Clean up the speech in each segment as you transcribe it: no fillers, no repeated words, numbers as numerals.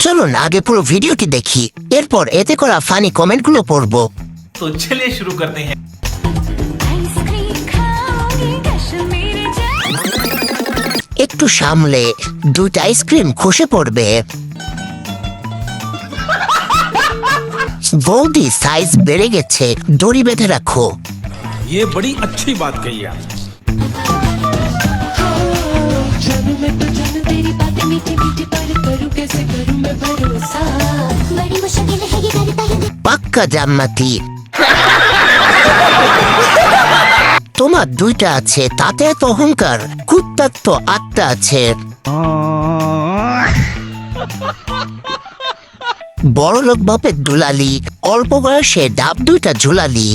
চলুন আগে পুরো ভিডিওটি দেখি, এরপর এতে করা ফানি কমেন্টগুলো পড়বো। तो चलिए शुरू करते हैं। একটু সামলে, দুইটা আইসক্রিম খসে পড়বে। বৌদি সাইজ বেড়ে গেছে, দড়ি বেঁধে রাখো। ये बड़ी अच्छी बात कही आप। পাক্কা জান্নাতি। তোমার দুইটা আছে, তাতে এত অহংকার? কুত্তার তো আটটা আছে। বড় লোক বাপের দুলালি, অল্প বয়সে ডাব দুইটা ঝুলালি।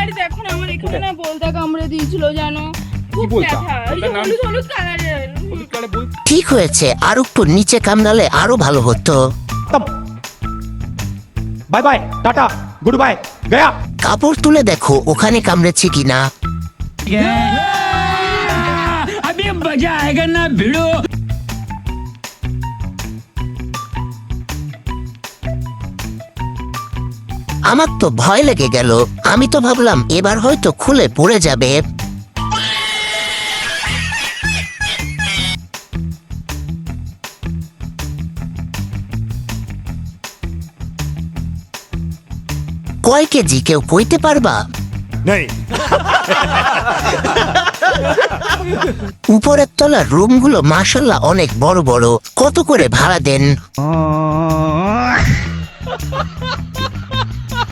আরে দেখো না, আমার এখানে না বলদা কামড়ে দিয়েছিল জানো, খুব ব্যথা। এই যে হলুদ হলুদ কালারের। ঠিক হয়েছে, আর একটু নিচে কামড়ালে আরো ভালো হতো। Bye bye tata goodbye गया। কাপড় তুলে দেখো ওখানে কামড়েছে কিনা। अभी मजा आएगा ना भिड़ो। আমার তো ভয় লেগে গেল, আমি তো ভাবলাম এবার হয়তো খুলে পড়ে যাবে। কয় কেজি কেউ কইতে পারবা? नहीं উপরের তলার রুমগুলো মাশাল্লাহ অনেক বড় বড়। কত করে ভাড়া দেন?